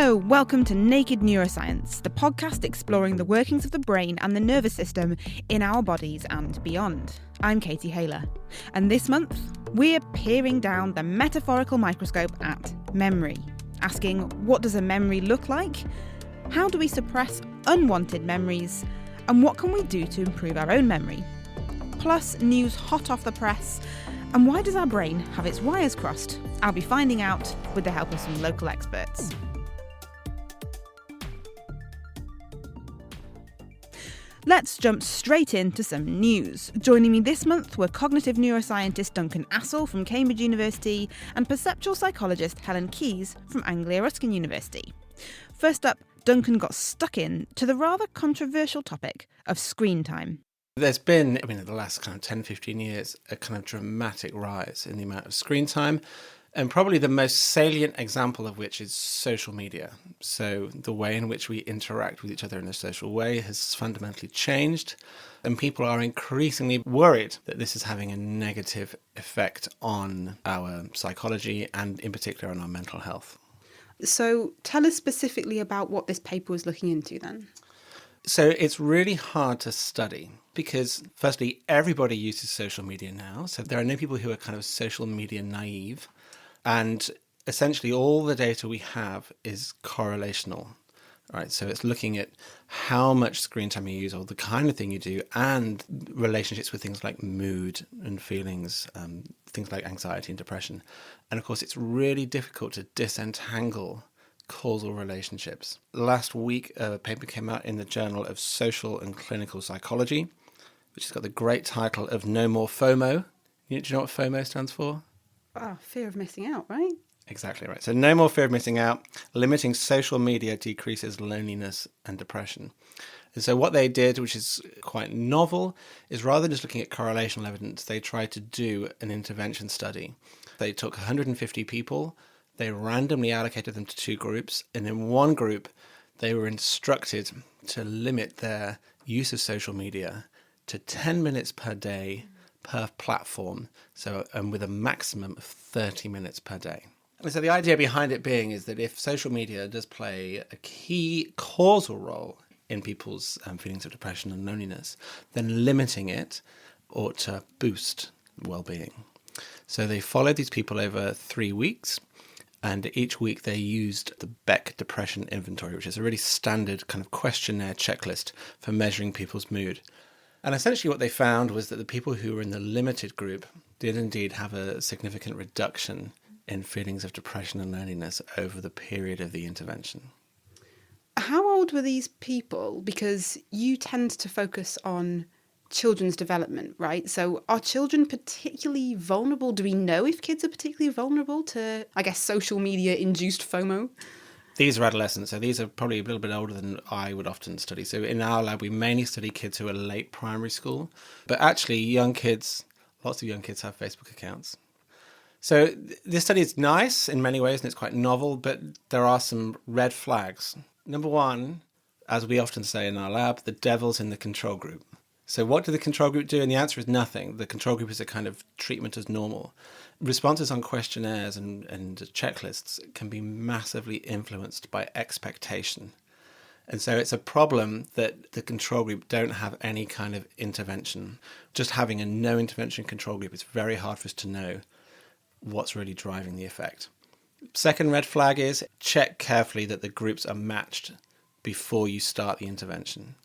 Hello, welcome to Naked Neuroscience, the podcast exploring the workings of the brain and the nervous system in our bodies and beyond. I'm Katie Haylor, and this month we're peering down the metaphorical microscope at memory, asking what does a memory look like, how do we suppress unwanted memories, and what can we do to improve our own memory? Plus news hot off the press, and why does our brain have its wires crossed? I'll be finding out with the help of some local experts. Let's jump straight into some news. Joining me this month were cognitive neuroscientist Duncan Assel from Cambridge University and perceptual psychologist Helen Keyes from Anglia Ruskin University. First up, Duncan got stuck in to the rather controversial topic of screen time. There's been, in the last kind of 10, 15 years, a kind of dramatic rise in the amount of screen time. And probably the most salient example of which is social media. So the way in which we interact with each other in a social way has fundamentally changed. And people are increasingly worried that this is having a negative effect on our psychology and in particular on our mental health. So tell us specifically about what this paper was looking into then. So it's really hard to study because, firstly, everybody uses social media now. So there are no people who are kind of social media naive. And essentially all the data we have is correlational, right? So it's looking at how much screen time you use or the kind of thing you do and relationships with things like mood and feelings, things like anxiety and depression. And of course, it's really difficult to disentangle causal relationships. Last week, a paper came out in the Journal of Social and Clinical Psychology, which has got the great title of No More FOMO. Do you know what FOMO stands for? Fear of missing out, right? Exactly right. So no more fear of missing out. Limiting social media decreases loneliness and depression. And so what they did, which is quite novel, is rather than just looking at correlational evidence, they tried to do an intervention study. They took 150 people, they randomly allocated them to two groups, and in one group, they were instructed to limit their use of social media to 10 minutes per day per platform, and with a maximum of 30 minutes per day. And so the idea behind it being is that if social media does play a key causal role in people's feelings of depression and loneliness, then limiting it ought to boost well-being. So they followed these people over 3 weeks, and each week they used the Beck Depression Inventory, which is a really standard kind of questionnaire checklist for measuring people's mood. And essentially what they found was that the people who were in the limited group did indeed have a significant reduction in feelings of depression and loneliness over the period of the intervention. How old were these people? Because you tend to focus on children's development, right? So are children particularly vulnerable? Do we know if kids are particularly vulnerable to, social media-induced FOMO? These are adolescents, so these are probably a little bit older than I would often study. So in our lab, we mainly study kids who are late primary school. But actually, lots of young kids have Facebook accounts. So this study is nice in many ways, and it's quite novel, but there are some red flags. Number one, as we often say in our lab, the devil's in the control group. So what did the control group do? And the answer is nothing. The control group is a kind of treatment as normal. Responses on questionnaires and checklists can be massively influenced by expectation. And so it's a problem that the control group don't have any kind of intervention. Just having a no intervention control group, it's very hard for us to know what's really driving the effect. Second red flag is check carefully that the groups are matched before you start the intervention.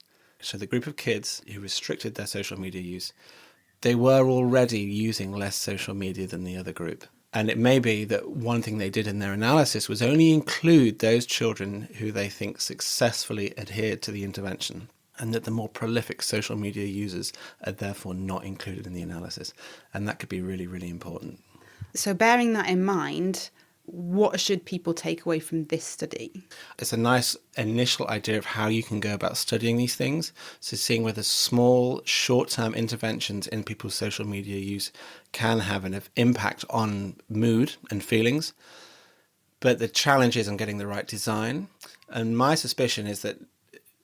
So the group of kids who restricted their social media use, they were already using less social media than the other group. And it may be that one thing they did in their analysis was only include those children who they think successfully adhered to the intervention, and that the more prolific social media users are therefore not included in the analysis. And that could be really, really important. So bearing that in mind, what should people take away from this study? It's a nice initial idea of how you can go about studying these things. So seeing whether small, short-term interventions in people's social media use can have an impact on mood and feelings. But the challenge is on getting the right design. And my suspicion is that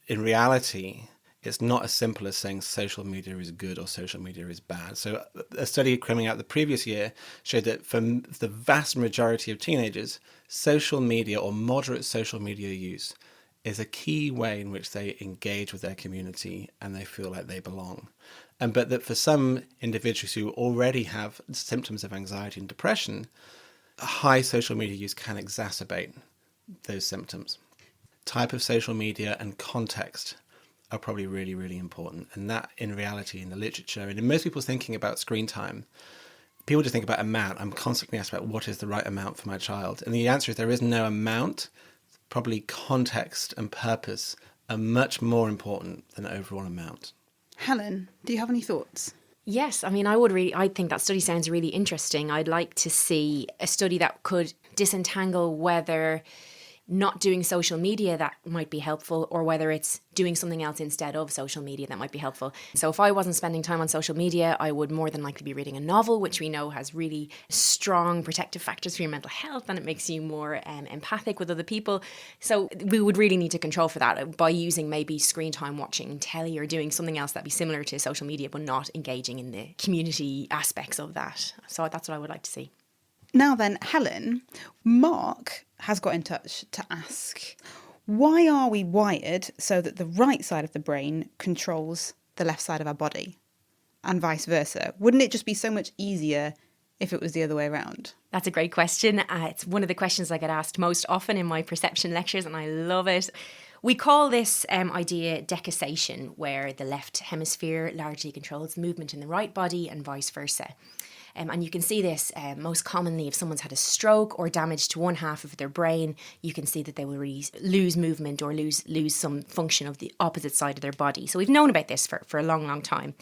in reality, it's not as simple as saying social media is good or social media is bad. So a study coming out the previous year showed that for the vast majority of teenagers, social media or moderate social media use is a key way in which they engage with their community and they feel like they belong. But that for some individuals who already have symptoms of anxiety and depression, high social media use can exacerbate those symptoms. Type of social media and context are probably really, really important. And that, in reality, in the literature, and in most people's thinking about screen time, people just think about amount. I'm constantly asked about what is the right amount for my child. And the answer is there is no amount. Probably context and purpose are much more important than overall amount. Helen, do you have any thoughts? Yes, I mean, I think that study sounds really interesting. I'd like to see a study that could disentangle whether not doing social media that might be helpful or whether it's doing something else instead of social media that might be helpful. So if I wasn't spending time on social media, I would more than likely be reading a novel, which we know has really strong protective factors for your mental health, and it makes you more empathic with other people. So we would really need to control for that by using maybe screen time, watching telly or doing something else that'd be similar to social media but not engaging in the community aspects of that. So that's what I would like to see. Now then, Helen, Mark has got in touch to ask, why are we wired so that the right side of the brain controls the left side of our body and vice versa? Wouldn't it just be so much easier if it was the other way around? That's a great question. It's one of the questions I get asked most often in my perception lectures, and I love it. We call this idea decussation, where the left hemisphere largely controls movement in the right body and vice versa. And you can see this most commonly if someone's had a stroke or damage to one half of their brain. You can see that they will really lose movement or lose some function of the opposite side of their body. So we've known about this for a long, long time.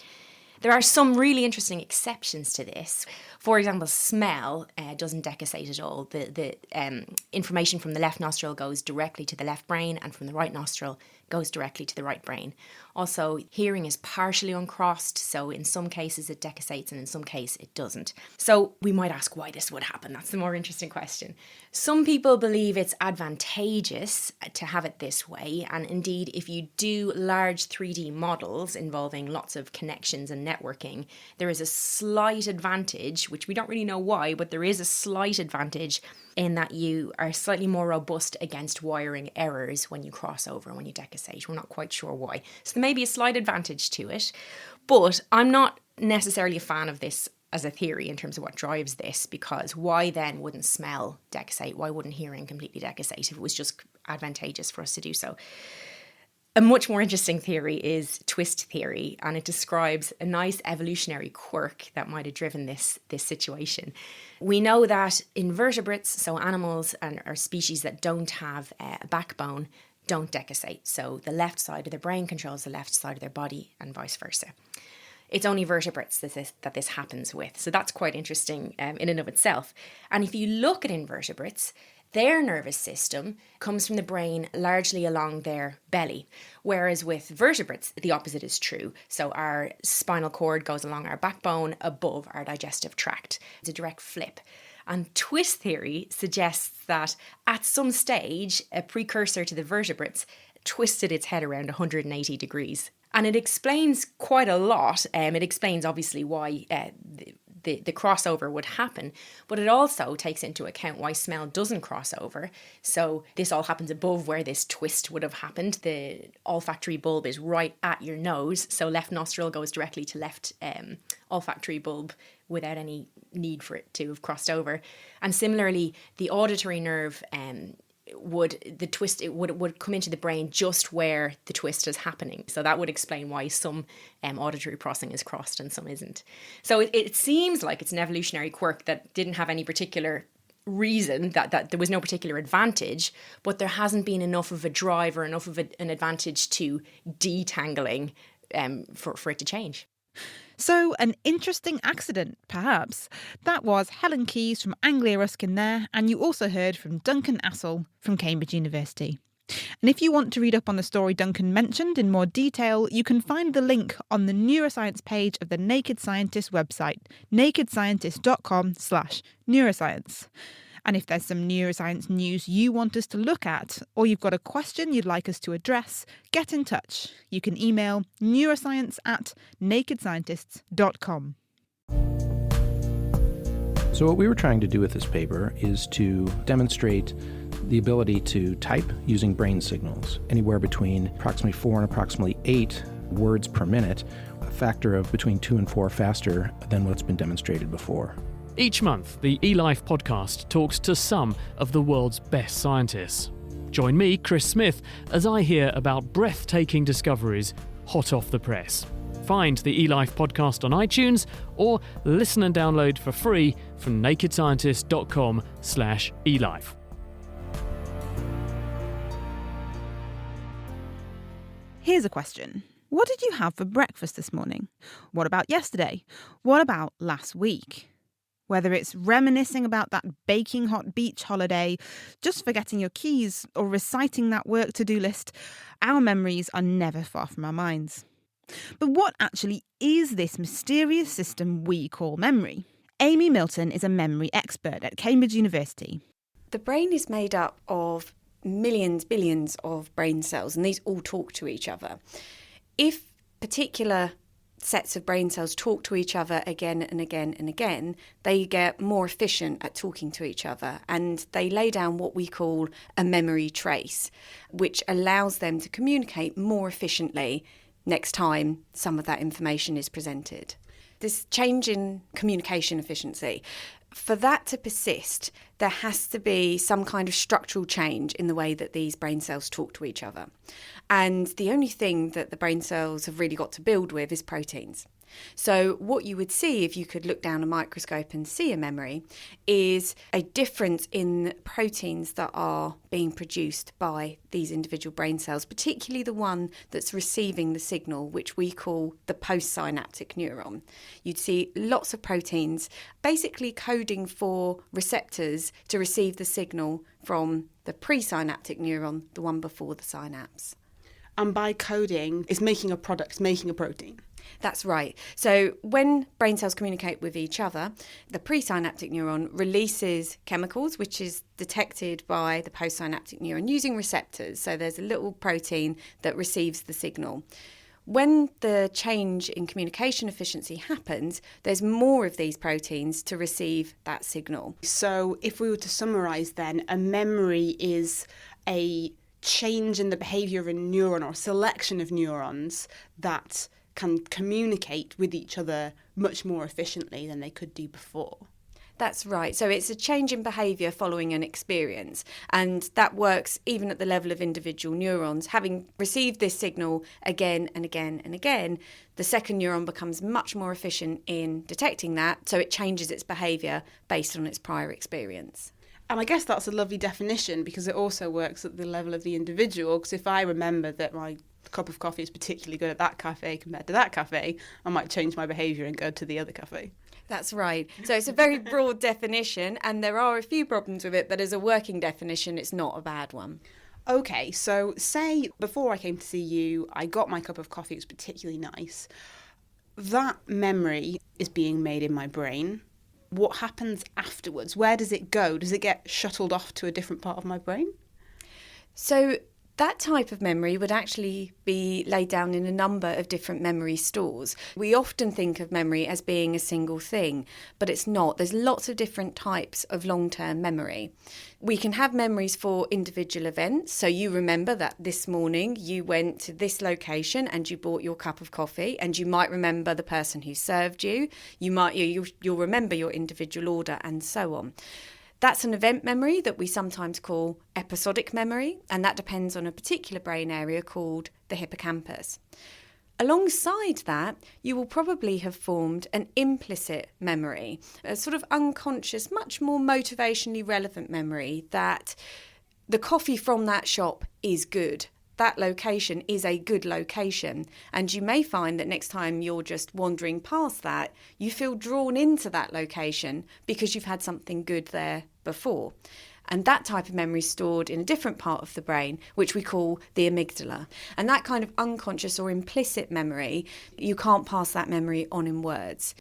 There are some really interesting exceptions to this. For example, smell doesn't decussate at all. The information from the left nostril goes directly to the left brain, and from the right nostril goes directly to the right brain. Also, hearing is partially uncrossed, so in some cases it decussates and in some cases it doesn't. So we might ask why this would happen. That's the more interesting question. Some people believe it's advantageous to have it this way, and indeed if you do large 3D models involving lots of connections and networking, there is a slight advantage, which we don't really know why, but there is a slight advantage in that you are slightly more robust against wiring errors when you cross over and when you decussate. We're not quite sure why. So there may be a slight advantage to it, but I'm not necessarily a fan of this as a theory in terms of what drives this, because why then wouldn't smell decussate? Why wouldn't hearing completely decussate if it was just advantageous for us to do so? A much more interesting theory is twist theory, and it describes a nice evolutionary quirk that might have driven this situation. We know that invertebrates, so animals or species that don't have a backbone, don't decussate. So the left side of their brain controls the left side of their body and vice versa. It's only vertebrates that this happens with. So that's quite interesting in and of itself. And if you look at invertebrates, their nervous system comes from the brain largely along their belly, whereas with vertebrates, the opposite is true. So our spinal cord goes along our backbone above our digestive tract. It's a direct flip. And twist theory suggests that at some stage, a precursor to the vertebrates twisted its head around 180 degrees. And it explains quite a lot. It explains obviously why the crossover would happen, but it also takes into account why smell doesn't cross over. So this all happens above where this twist would have happened. The olfactory bulb is right at your nose, so left nostril goes directly to left olfactory bulb without any need for it to have crossed over. And similarly, the auditory nerve would come into the brain just where the twist is happening. So that would explain why some auditory processing is crossed and some isn't. So it seems like it's an evolutionary quirk that didn't have any particular reason, that there was no particular advantage, but there hasn't been enough of a drive or enough of an advantage to detangling for it to change. So, an interesting accident, perhaps. That was Helen Keyes from Anglia Ruskin there, and you also heard from Duncan Assel from Cambridge University. And if you want to read up on the story Duncan mentioned in more detail, you can find the link on the neuroscience page of the Naked Scientist website, nakedscientist.com/neuroscience. And if there's some neuroscience news you want us to look at, or you've got a question you'd like us to address, get in touch. You can email neuroscience@nakedscientists.com. So what we were trying to do with this paper is to demonstrate the ability to type using brain signals, anywhere between approximately 4 and approximately 8 words per minute, a factor of between 2 and 4 faster than what's been demonstrated before. Each month, the eLife podcast talks to some of the world's best scientists. Join me, Chris Smith, as I hear about breathtaking discoveries hot off the press. Find the eLife podcast on iTunes or listen and download for free from nakedscientist.com/elife. Here's a question. What did you have for breakfast this morning? What about yesterday? What about last week? Whether it's reminiscing about that baking hot beach holiday, just forgetting your keys, or reciting that work to-do list, our memories are never far from our minds. But what actually is this mysterious system we call memory? Amy Milton is a memory expert at Cambridge University. The brain is made up of millions, billions of brain cells, and these all talk to each other. If particular sets of brain cells talk to each other again and again and again, they get more efficient at talking to each other, and they lay down what we call a memory trace, which allows them to communicate more efficiently next time some of that information is presented. This change in communication efficiency, for that to persist, there has to be some kind of structural change in the way that these brain cells talk to each other. And the only thing that the brain cells have really got to build with is proteins. So what you would see if you could look down a microscope and see a memory is a difference in proteins that are being produced by these individual brain cells, particularly the one that's receiving the signal, which we call the postsynaptic neuron. You'd see lots of proteins basically coding for receptors to receive the signal from the presynaptic neuron, the one before the synapse. And by coding, it's making a product, making a protein. That's right. So when brain cells communicate with each other, the presynaptic neuron releases chemicals, which is detected by the postsynaptic neuron using receptors. So there's a little protein that receives the signal. When the change in communication efficiency happens, there's more of these proteins to receive that signal. So if we were to summarise then, a memory is a change in the behaviour of a neuron or a selection of neurons that can communicate with each other much more efficiently than they could do before. That's right. So it's a change in behaviour following an experience. And that works even at the level of individual neurons. Having received this signal again and again and again, the second neuron becomes much more efficient in detecting that. So it changes its behaviour based on its prior experience. And I guess that's a lovely definition because it also works at the level of the individual. Because if I remember that my cup of coffee is particularly good at that cafe compared to that cafe, I might change my behaviour and go to the other cafe. That's right. So it's a very broad definition, and there are a few problems with it, but as a working definition, it's not a bad one. Okay, so say before I came to see you, I got my cup of coffee, it was particularly nice. That memory is being made in my brain. What happens afterwards? Where does it go? Does it get shuttled off to a different part of my brain? So that type of memory would actually be laid down in a number of different memory stores. We often think of memory as being a single thing, but it's not. There's lots of different types of long-term memory. We can have memories for individual events. So you remember that this morning you went to this location and you bought your cup of coffee, and you might remember the person who served you. You'll remember your individual order and so on. That's an event memory that we sometimes call episodic memory, and that depends on a particular brain area called the hippocampus. Alongside that, you will probably have formed an implicit memory, a sort of unconscious, much more motivationally relevant memory that the coffee from that shop is good. That location is a good location, and you may find that next time you're just wandering past that, you feel drawn into that location because you've had something good there before. And that type of memory is stored in a different part of the brain, which we call the amygdala. And that kind of unconscious or implicit memory, you can't pass that memory on in words.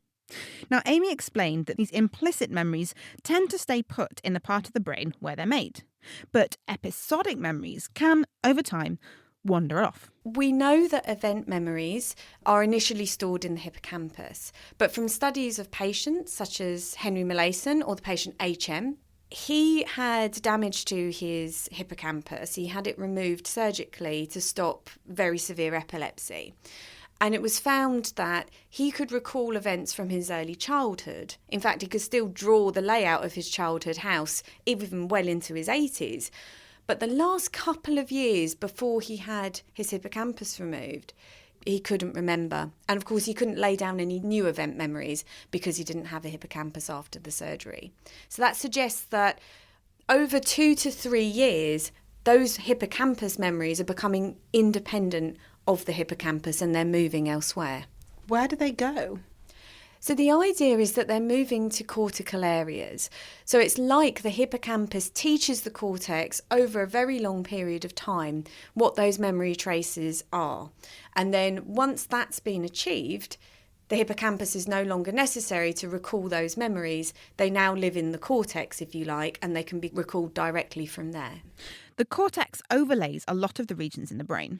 Now, Amy explained that these implicit memories tend to stay put in the part of the brain where they're made, but episodic memories can, over time, wander off. We know that event memories are initially stored in the hippocampus, but from studies of patients such as Henry Molaison or the patient HM, he had damage to his hippocampus. He had it removed surgically to stop very severe epilepsy. And it was found that he could recall events from his early childhood. In fact, he could still draw the layout of his childhood house, even well into his 80s. But the last couple of years before he had his hippocampus removed, he couldn't remember. And of course, he couldn't lay down any new event memories because he didn't have a hippocampus after the surgery. So that suggests that over 2 to 3 years, those hippocampus memories are becoming independent of the hippocampus and they're moving elsewhere. Where do they go? So the idea is that they're moving to cortical areas. So it's like the hippocampus teaches the cortex over a very long period of time what those memory traces are. And then once that's been achieved, the hippocampus is no longer necessary to recall those memories. They now live in the cortex, if you like, and they can be recalled directly from there. The cortex overlays a lot of the regions in the brain.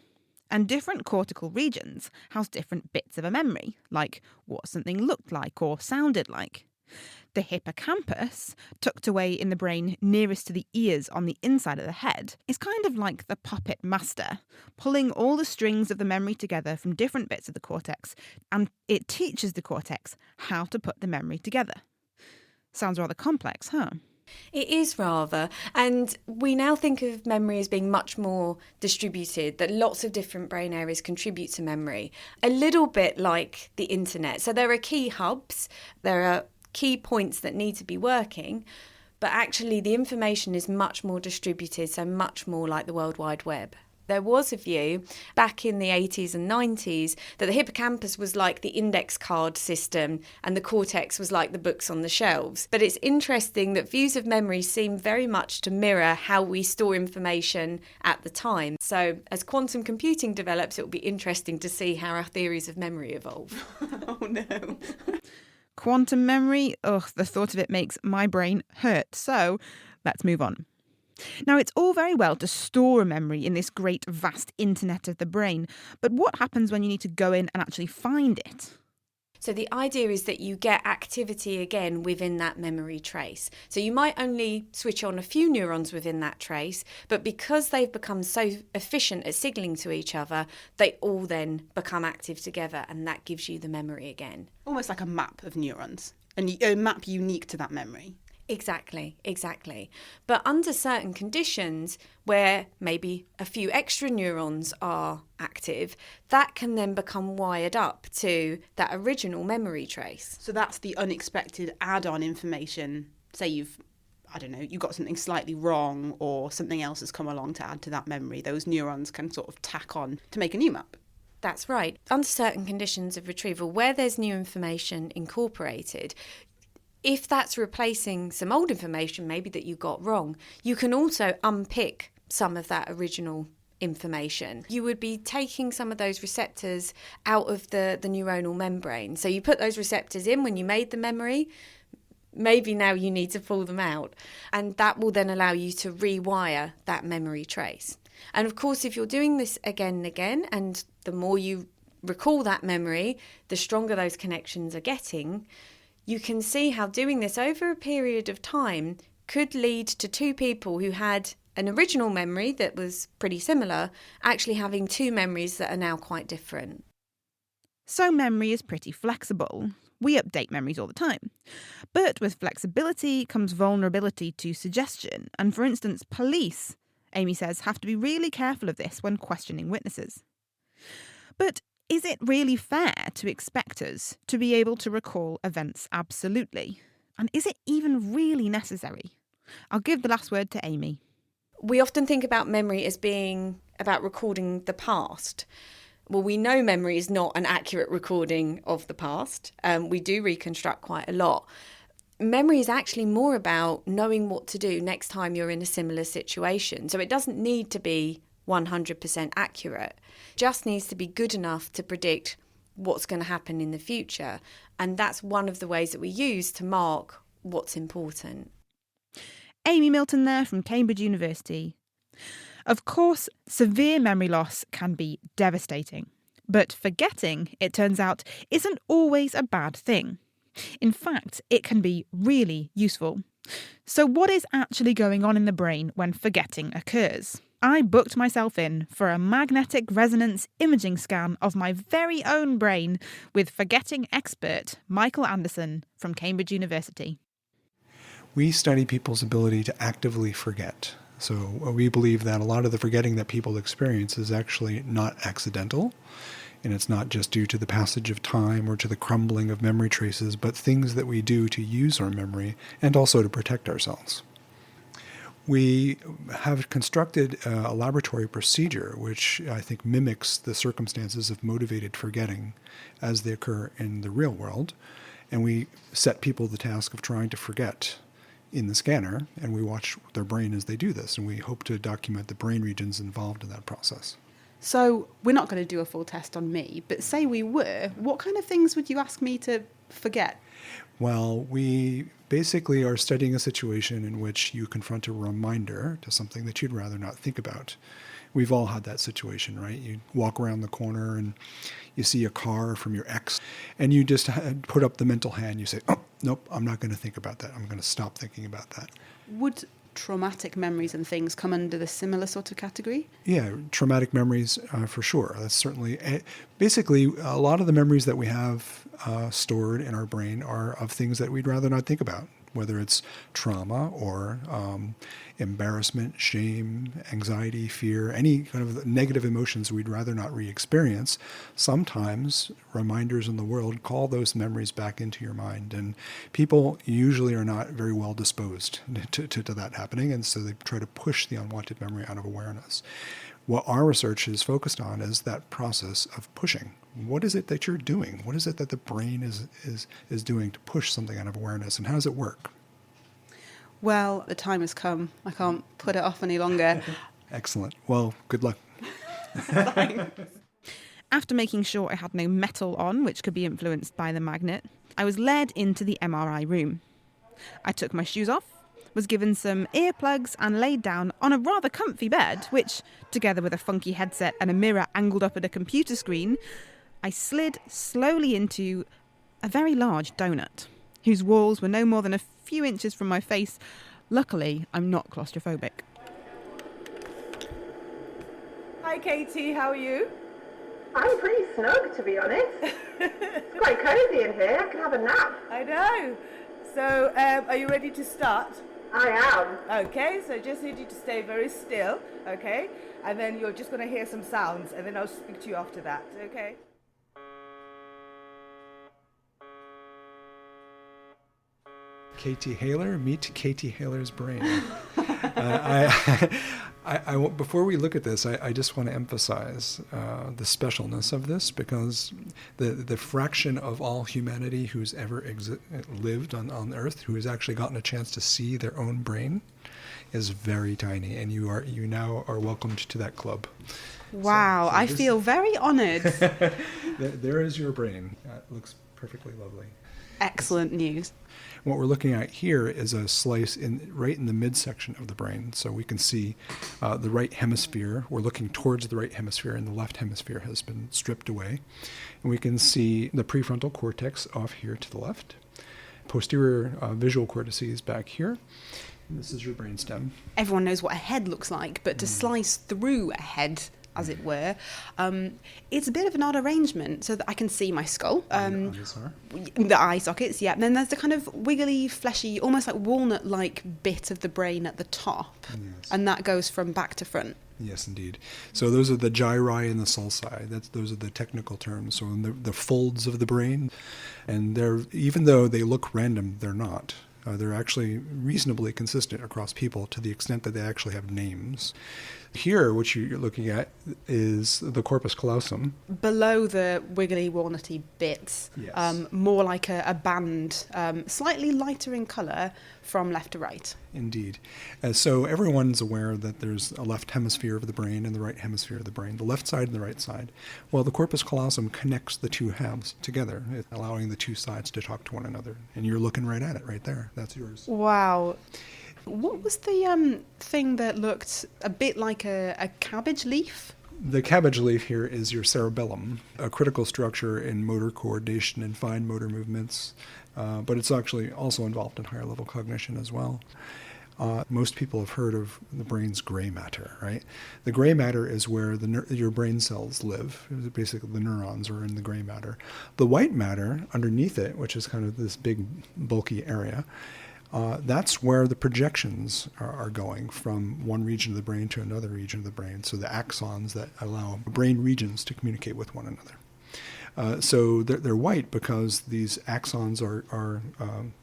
And different cortical regions house different bits of a memory, like what something looked like or sounded like. The hippocampus, tucked away in the brain nearest to the ears on the inside of the head, is kind of like the puppet master, pulling all the strings of the memory together from different bits of the cortex, and it teaches the cortex how to put the memory together. Sounds rather complex, huh? It is rather, and we now think of memory as being much more distributed, that lots of different brain areas contribute to memory, a little bit like the internet. So there are key hubs, there are key points that need to be working, but actually the information is much more distributed, so much more like the World Wide Web. There was a view back in the 80s and 90s that the hippocampus was like the index card system and the cortex was like the books on the shelves. But it's interesting that views of memory seem very much to mirror how we store information at the time. So as quantum computing develops, it will be interesting to see how our theories of memory evolve. Oh no. Quantum memory? Ugh, the thought of it makes my brain hurt. So let's move on. Now, it's all very well to store a memory in this great vast internet of the brain, but what happens when you need to go in and actually find it? So the idea is that you get activity again within that memory trace. So you might only switch on a few neurons within that trace, but because they've become so efficient at signalling to each other, they all then become active together, and that gives you the memory again. Almost like a map of neurons, a map unique to that memory. Exactly. But under certain conditions where maybe a few extra neurons are active, that can then become wired up to that original memory trace. So that's the unexpected add-on information. Say you got something slightly wrong or something else has come along to add to that memory. Those neurons can sort of tack on to make a new map. That's right. Under certain conditions of retrieval, where there's new information incorporated, if that's replacing some old information maybe that you got wrong, you can also unpick some of that original information. You would be taking some of those receptors out of the neuronal membrane. So you put those receptors in when you made the memory, maybe now you need to pull them out. And that will then allow you to rewire that memory trace. And of course, if you're doing this again and again, and the more you recall that memory, the stronger those connections are getting, you can see how doing this over a period of time could lead to two people who had an original memory that was pretty similar, actually having two memories that are now quite different. So memory is pretty flexible. We update memories all the time. But with flexibility comes vulnerability to suggestion. And for instance, police, Amy says, have to be really careful of this when questioning witnesses. But is it really fair to expect us to be able to recall events absolutely? And is it even really necessary? I'll give the last word to Amy. We often think about memory as being about recording the past. Well, we know memory is not an accurate recording of the past. We do reconstruct quite a lot. Memory is actually more about knowing what to do next time you're in a similar situation. So it doesn't need to be 100% accurate. Just needs to be good enough to predict what's going to happen in the future. And that's one of the ways that we use to mark what's important. Amy Milton there from Cambridge University. Of course, severe memory loss can be devastating, but forgetting, it turns out, isn't always a bad thing. In fact, it can be really useful. So what is actually going on in the brain when forgetting occurs? I booked myself in for a magnetic resonance imaging scan of my very own brain with forgetting expert Michael Anderson from Cambridge University. We study people's ability to actively forget. So we believe that a lot of the forgetting that people experience is actually not accidental, and it's not just due to the passage of time or to the crumbling of memory traces, but things that we do to use our memory and also to protect ourselves. We have constructed a laboratory procedure which I think mimics the circumstances of motivated forgetting as they occur in the real world, and we set people the task of trying to forget in the scanner, and we watch their brain as they do this, and we hope to document the brain regions involved in that process. So we're not going to do a full test on me, but say we were, what kind of things would you ask me to forget? Well, we basically are studying a situation in which you confront a reminder to something that you'd rather not think about. We've all had that situation, right? You walk around the corner and you see a car from your ex, and you just put up the mental hand. You say, oh, nope, I'm not going to think about that. I'm going to stop thinking about that. Would traumatic memories and things come under the similar sort of category? Yeah, traumatic memories for sure. That's certainly, basically, a lot of the memories that we have stored in our brain are of things that we'd rather not think about, whether it's trauma or embarrassment, shame, anxiety, fear, any kind of negative emotions we'd rather not re-experience. Sometimes reminders in the world call those memories back into your mind, and people usually are not very well disposed to that happening, and so they try to push the unwanted memory out of awareness. What our research is focused on is that process of pushing. What is it that you're doing? What is it that the brain is doing to push something out of awareness, and how does it work? Well, the time has come. I can't put it off any longer. Excellent. Well, good luck. After making sure I had no metal on, which could be influenced by the magnet, I was led into the MRI room. I took my shoes off, was given some earplugs and laid down on a rather comfy bed, which, together with a funky headset and a mirror angled up at a computer screen, I slid slowly into a very large donut, whose walls were no more than a few inches from my face. Luckily, I'm not claustrophobic. Hi Katie, how are you? I'm pretty snug, to be honest. It's quite cosy in here. I can have a nap. I know. So, are you ready to start? I am. Okay, so just need you to stay very still, okay? And then you're just going to hear some sounds, and then I'll speak to you after that, okay? Katie Haler, meet Katie Haler's brain. Before we look at this, I just want to emphasize the specialness of this, because the fraction of all humanity who's ever lived on Earth who has actually gotten a chance to see their own brain is very tiny, and you now are welcomed to that club. Wow, I feel very honoured. There is your brain. It looks perfectly lovely. Excellent news. What we're looking at here is a slice right in the midsection of the brain. So we can see the right hemisphere. We're looking towards the right hemisphere, and the left hemisphere has been stripped away. And we can see the prefrontal cortex off here to the left. Posterior visual cortices back here. And this is your brainstem. Everyone knows what a head looks like, but to slice through a head, as it were, it's a bit of an odd arrangement, so that I can see my skull. The eye sockets, yeah. And then there's the kind of wiggly, fleshy, almost like walnut-like bit of the brain at the top. Yes. And that goes from back to front. Yes, indeed. So those are the gyri and the sulci. Those are the technical terms. So the folds of the brain, and even though they look random, they're not. They're actually reasonably consistent across people to the extent that they actually have names. Here, what you're looking at is the corpus callosum. Below the wiggly, walnutty bits, Yes. more like a band, slightly lighter in colour from left to right. Indeed. So everyone's aware that there's a left hemisphere of the brain and the right hemisphere of the brain, the left side and the right side. Well, the corpus callosum connects the two halves together, allowing the two sides to talk to one another. And you're looking right at it right there. That's yours. Wow. What was the thing that looked a bit like a cabbage leaf? The cabbage leaf here is your cerebellum, a critical structure in motor coordination and fine motor movements, but it's actually also involved in higher level cognition as well. Most people have heard of the brain's gray matter, right? The gray matter is where your brain cells live. Basically, the neurons are in the gray matter. The white matter underneath it, which is kind of this big, bulky area, that's where the projections are going from one region of the brain to another region of the brain. So the axons that allow brain regions to communicate with one another. So they're white because these axons are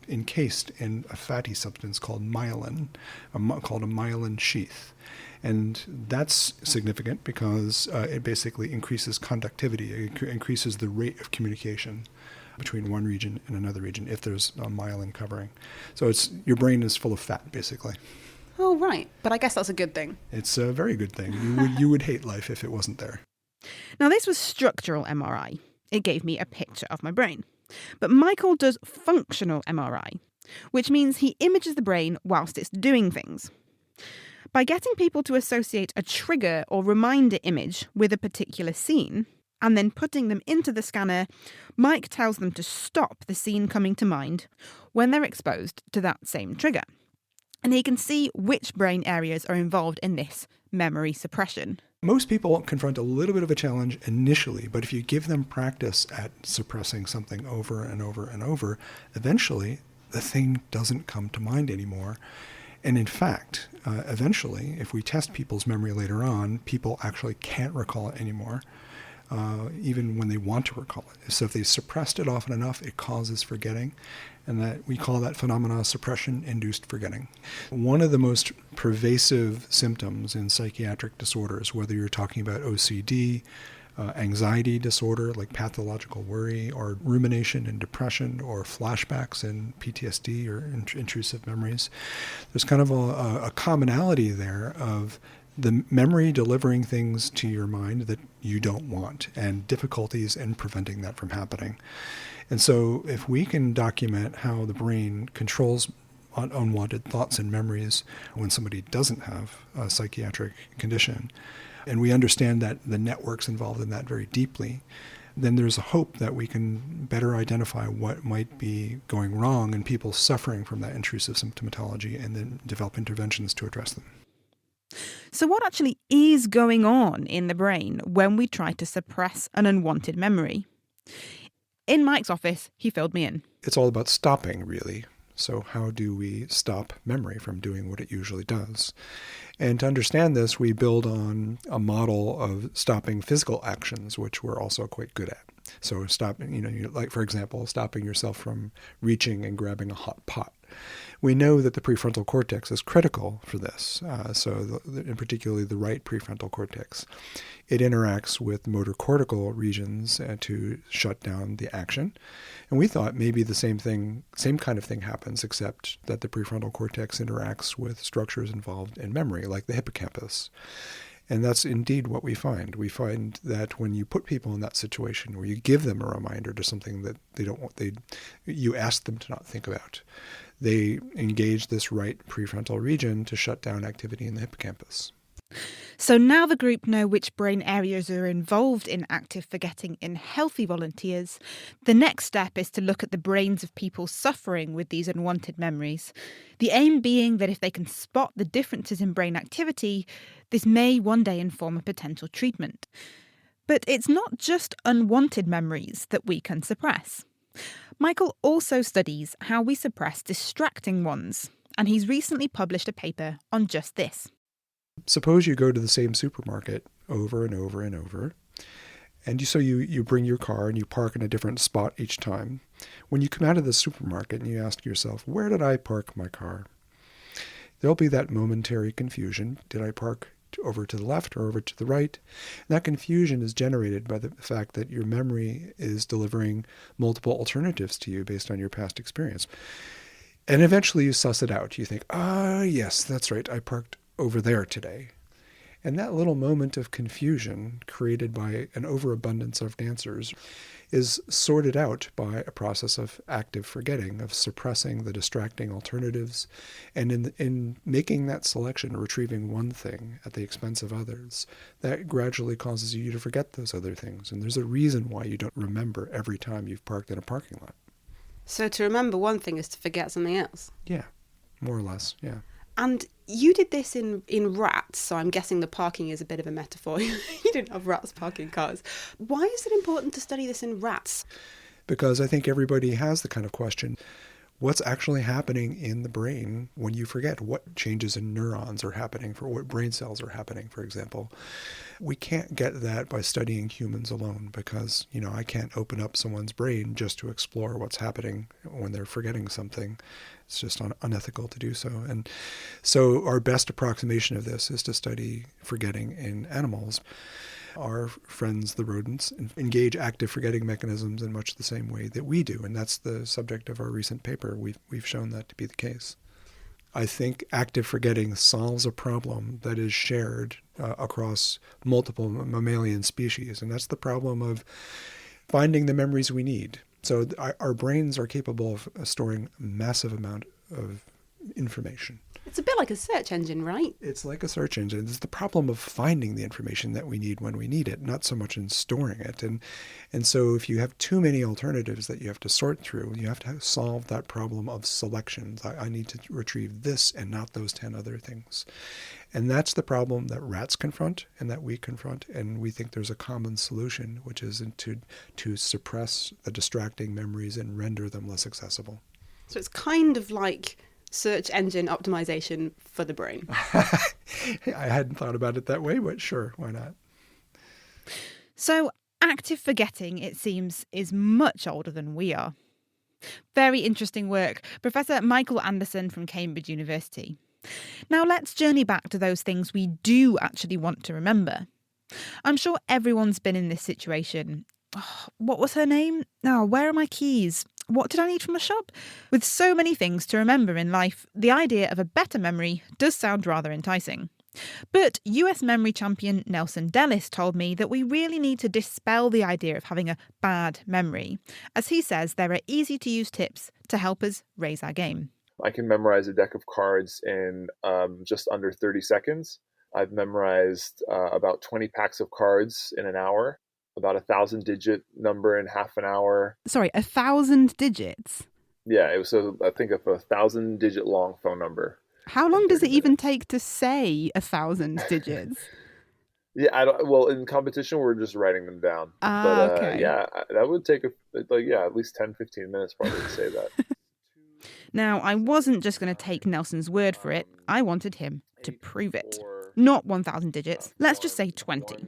encased in a fatty substance called myelin, called a myelin sheath. And that's significant because it basically increases conductivity, it increases the rate of communication between one region and another region if there's a myelin covering. So your brain is full of fat, basically. Oh, right. But I guess that's a good thing. It's a very good thing. You would hate life if it wasn't there. Now, this was structural MRI. It gave me a picture of my brain. But Michael does functional MRI, which means he images the brain whilst it's doing things. By getting people to associate a trigger or reminder image with a particular scene, and then putting them into the scanner, Mike tells them to stop the scene coming to mind when they're exposed to that same trigger. And he can see which brain areas are involved in this memory suppression. Most people confront a little bit of a challenge initially, but if you give them practice at suppressing something over and over and over, eventually the thing doesn't come to mind anymore. And in fact, eventually, if we test people's memory later on, people actually can't recall it anymore. Even when they want to recall it. So if they suppressed it often enough, it causes forgetting, and that we call that phenomena suppression-induced forgetting. One of the most pervasive symptoms in psychiatric disorders, whether you're talking about OCD, anxiety disorder like pathological worry, or rumination and depression, or flashbacks and PTSD or intrusive memories, there's kind of a commonality there of the memory delivering things to your mind that you don't want, and difficulties in preventing that from happening. And so if we can document how the brain controls unwanted thoughts and memories when somebody doesn't have a psychiatric condition, and we understand that the networks involved in that very deeply, then there's a hope that we can better identify what might be going wrong in people suffering from that intrusive symptomatology, and then develop interventions to address them. So what actually is going on in the brain when we try to suppress an unwanted memory? In Mike's office, he filled me in. It's all about stopping, really. So how do we stop memory from doing what it usually does? And to understand this, we build on a model of stopping physical actions, which we're also quite good at. So stopping, like, for example, stopping yourself from reaching and grabbing a hot pot. We know that the prefrontal cortex is critical for this, and particularly the right prefrontal cortex. It interacts with motor cortical regions to shut down the action. And we thought maybe the same kind of thing happens, except that the prefrontal cortex interacts with structures involved in memory, like the hippocampus. And that's indeed what we find. We find that when you put people in that situation where you give them a reminder to something that you ask them to not think about, they engage this right prefrontal region to shut down activity in the hippocampus. So now the group know which brain areas are involved in active forgetting in healthy volunteers. The next step is to look at the brains of people suffering with these unwanted memories. The aim being that if they can spot the differences in brain activity, this may one day inform a potential treatment. But it's not just unwanted memories that we can suppress. Michael also studies how we suppress distracting ones, and he's recently published a paper on just this. Suppose you go to the same supermarket over and over and over, and you bring your car and you park in a different spot each time. When you come out of the supermarket and you ask yourself, where did I park my car? There'll be that momentary confusion. Did I park over to the left or over to the right. And that confusion is generated by the fact that your memory is delivering multiple alternatives to you based on your past experience. And eventually you suss it out. You think, yes, that's right, I parked over there today. And that little moment of confusion created by an overabundance of answers is sorted out by a process of active forgetting, of suppressing the distracting alternatives, and in making that selection, retrieving one thing at the expense of others, that gradually causes you to forget those other things. And there's a reason why you don't remember every time you've parked in a parking lot. So to remember one thing is to forget something else? Yeah, more or less, yeah. And you did this in rats, so I'm guessing the parking is a bit of a metaphor. You didn't have rats parking cars. Why is it important to study this in rats? Because I think everybody has the kind of question, what's actually happening in the brain when you forget? What changes in neurons are happening, for what brain cells are happening, for example? We can't get that by studying humans alone because, I can't open up someone's brain just to explore what's happening when they're forgetting something. It's just unethical to do so. And so our best approximation of this is to study forgetting in animals. Our friends, the rodents, engage active forgetting mechanisms in much the same way that we do. And that's the subject of our recent paper. We've shown that to be the case. I think active forgetting solves a problem that is shared across multiple mammalian species. And that's the problem of finding the memories we need. So our brains are capable of storing a massive amount of information. It's a bit like a search engine, right? It's like a search engine. It's the problem of finding the information that we need when we need it, not so much in storing it. And so if you have too many alternatives that you have to sort through, you have to solve that problem of selections. I need to retrieve this and not those 10 other things. And that's the problem that rats confront and that we confront. And we think there's a common solution, which is to suppress the distracting memories and render them less accessible. So it's kind of like search engine optimization for the brain. I hadn't thought about it that way, but sure, why not? So active forgetting, it seems, is much older than we are. Very interesting work. Professor Michael Anderson from Cambridge University. Now let's journey back to those things we do actually want to remember. I'm sure everyone's been in this situation. Oh, what was her name? Oh, where are my keys? What did I need from the shop? With so many things to remember in life, the idea of a better memory does sound rather enticing. But US memory champion Nelson Dellis told me that we really need to dispel the idea of having a bad memory. As he says, there are easy-to-use tips to help us raise our game. I can memorize a deck of cards in just under 30 seconds. I've memorized about 20 packs of cards in an hour. About 1,000-digit number in half an hour. Sorry, 1,000 digits? Yeah, it was I think of 1,000-digit long phone number. How long does it even take to say 1,000 digits? Yeah, well, in competition, we're just writing them down. Okay. Yeah, that would take at least 10, 15 minutes probably to say that. Now, I wasn't just going to take Nelson's word for it. I wanted him to prove it. Not 1,000 digits. Let's just say 20.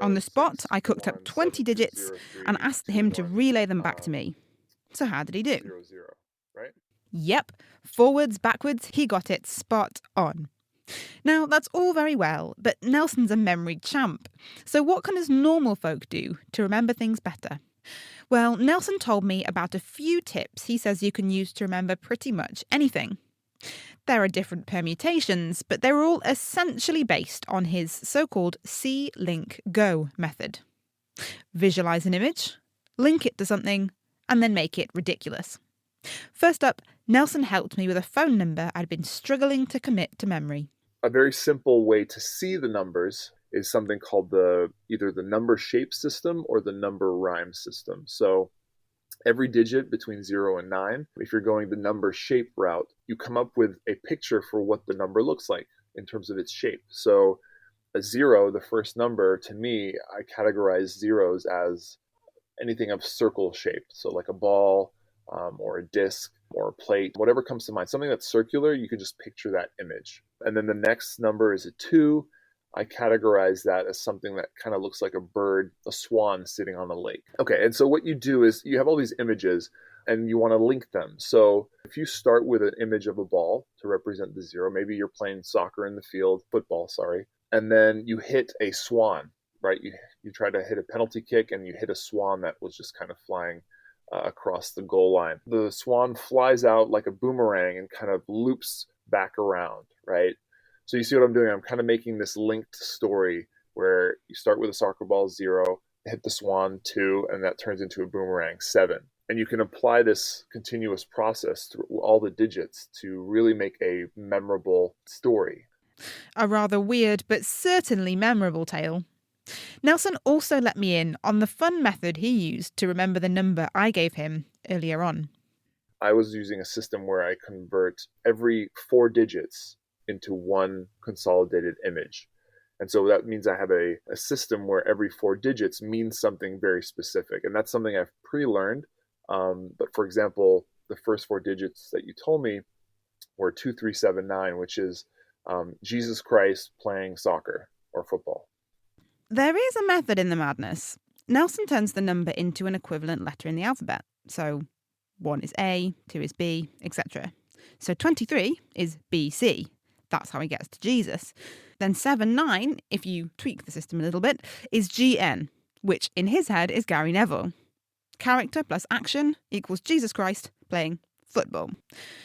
On the spot, I cooked up 20 digits and asked him to relay them back to me. So how did he do? Right? Yep. Forwards, backwards, he got it spot on. Now, that's all very well, but Nelson's a memory champ. So what can us normal folk do to remember things better? Well, Nelson told me about a few tips he says you can use to remember pretty much anything. There are different permutations, but they're all essentially based on his so-called See, Link, Go method. Visualize an image, link it to something, and then make it ridiculous. First up, Nelson helped me with a phone number I'd been struggling to commit to memory. A very simple way to see the numbers is something called either the number shape system or the number rhyme system. So every digit between 0 and 9, if you're going the number shape route, you come up with a picture for what the number looks like in terms of its shape. So a 0, the first number, to me, I categorize zeros as anything of circle shape. So like a ball or a disc or a plate, whatever comes to mind. Something that's circular, you can just picture that image. And then the next number is a 2. I categorize that as something that kind of looks like a bird, a swan sitting on a lake. Okay, and so what you do is you have all these images and you want to link them. So if you start with an image of a ball to represent the 0, maybe you're playing soccer in the field, football, sorry, and then you hit a swan, right? You try to hit a penalty kick and you hit a swan that was just kind of flying across the goal line. The swan flies out like a boomerang and kind of loops back around, right? So you see what I'm doing? I'm kind of making this linked story where you start with a soccer ball 0, hit the swan 2, and that turns into a boomerang 7. And you can apply this continuous process through all the digits to really make a memorable story. A rather weird but certainly memorable tale. Nelson also let me in on the fun method he used to remember the number I gave him earlier on. I was using a system where I convert every 4 digits into one consolidated image. And so that means I have a system where every 4 digits means something very specific. And that's something I've pre-learned. But for example, the first 4 digits that you told me were 2379, which is Jesus Christ playing soccer or football. There is a method in the madness. Nelson turns the number into an equivalent letter in the alphabet. So 1 is A, 2 is B, etc. So 23 is BC. That's how he gets to Jesus. Then 79, if you tweak the system a little bit, is GN, which in his head is Gary Neville. Character plus action equals Jesus Christ playing football.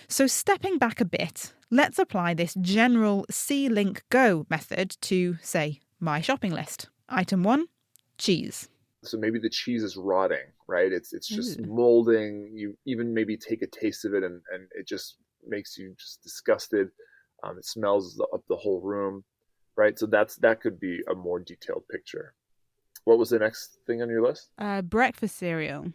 So stepping back a bit, let's apply this general C-Link Go method to, say, my shopping list. Item 1, cheese. So maybe the cheese is rotting, right? It's just molding. You even maybe take a taste of it and it just makes you just disgusted. It smells up the whole room, right? So that could be a more detailed picture. What was the next thing on your list? Breakfast cereal.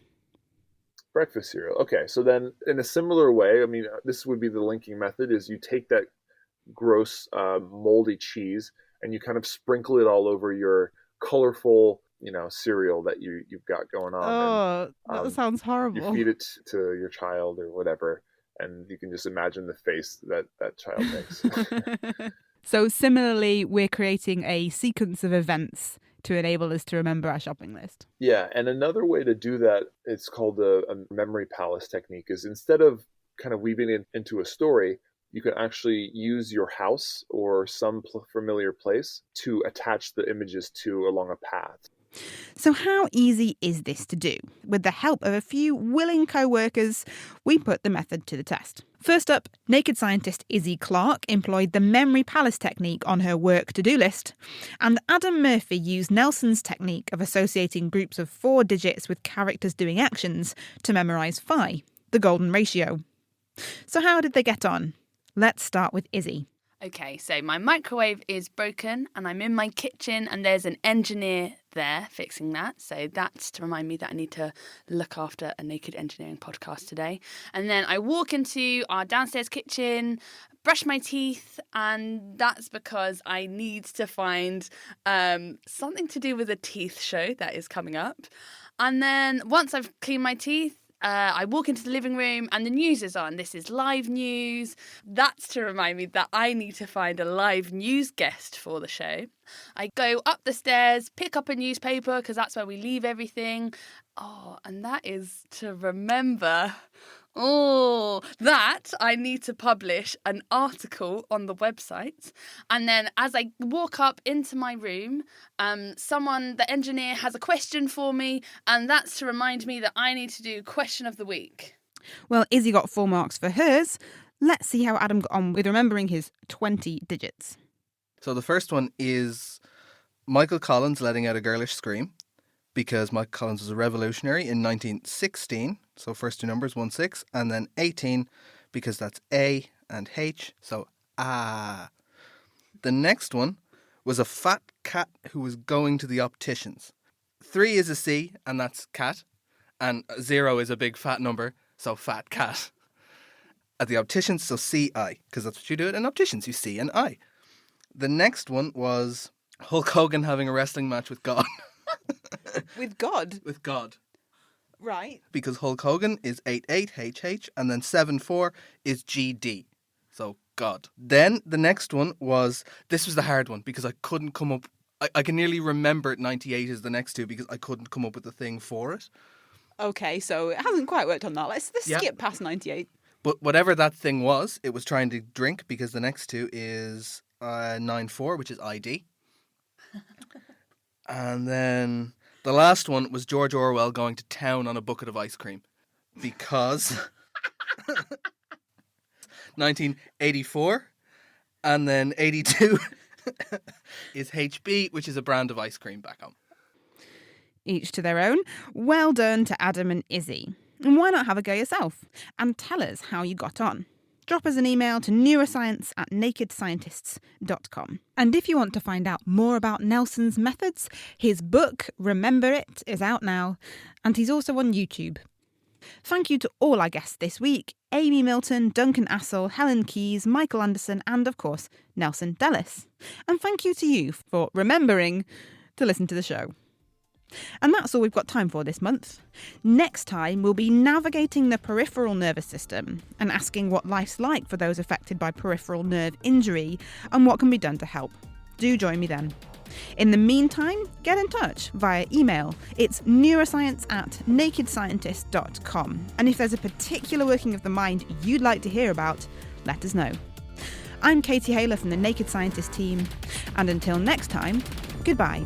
Breakfast cereal. Okay, so then in a similar way, I mean, this would be the linking method, is you take that gross moldy cheese and you kind of sprinkle it all over your colorful, cereal that you've got going on. Oh, that sounds horrible. You feed it to your child or whatever, and you can just imagine the face that child makes. So similarly, we're creating a sequence of events to enable us to remember our shopping list. Yeah, and another way to do that, it's called a memory palace technique, is instead of kind of weaving it into a story, you can actually use your house or some familiar place to attach the images to along a path. So how easy is this to do? With the help of a few willing co-workers, we put the method to the test. First up, naked scientist Izzy Clark employed the memory palace technique on her work to-do list, and Adam Murphy used Nelson's technique of associating groups of 4 digits with characters doing actions to memorise phi, the golden ratio. So how did they get on? Let's start with Izzy. Okay, so my microwave is broken and I'm in my kitchen and there's an engineer there fixing that. So that's to remind me that I need to look after a naked engineering podcast today. And then I walk into our downstairs kitchen, brush my teeth, and that's because I need to find something to do with a teeth show that is coming up. And then once I've cleaned my teeth, I walk into the living room and the news is on. This is live news. That's to remind me that I need to find a live news guest for the show. I go up the stairs, pick up a newspaper because that's where we leave everything. Oh, and that is to remember... that I need to publish an article on the website. And then as I walk up into my room, the engineer has a question for me, and that's to remind me that I need to do question of the week. Well, Izzy got 4 marks for hers. Let's see how Adam got on with remembering his 20 digits. So the first one is Michael Collins letting out a girlish scream, because Michael Collins was a revolutionary in 1916. So first 2 numbers, 1-6, and then 18, because that's A and H, so ah. The next one was a fat cat who was going to the opticians. 3 is a C, and that's cat, and 0 is a big fat number, so fat cat. At the opticians, so C-I, because that's what you do at an opticians, you C and I. The next one was Hulk Hogan having a wrestling match with God. With God? With God. Right. Because Hulk Hogan is 88HH and then 74 is GD. So God. Then the next one was, this was the hard one because I couldn't come up, I can nearly remember 98 is the next 2 because I couldn't come up with a thing for it. Okay, so it hasn't quite worked on that. Let's skip past 98. But whatever that thing was, it was trying to drink because the next 2 is 94, which is ID. And then the last one was George Orwell going to town on a bucket of ice cream. Because 1984, and then 82 is HB, which is a brand of ice cream back home. Each to their own. Well done to Adam and Izzy. And why not have a go yourself? And tell us how you got on. Drop us an email to neuroscience@nakedscientists.com. And if you want to find out more about Nelson's methods, his book, Remember It, is out now, and he's also on YouTube. Thank you to all our guests this week: Amy Milton, Duncan Assel, Helen Keyes, Michael Anderson, and of course, Nelson Dellis. And thank you to you for remembering to listen to the show. And that's all we've got time for this month. Next time, we'll be navigating the peripheral nervous system and asking what life's like for those affected by peripheral nerve injury and what can be done to help. Do join me then. In the meantime, get in touch via email. It's neuroscience@nakedscientist.com. And if there's a particular working of the mind you'd like to hear about, let us know. I'm Katie Haylor from the Naked Scientist team. And until next time, goodbye.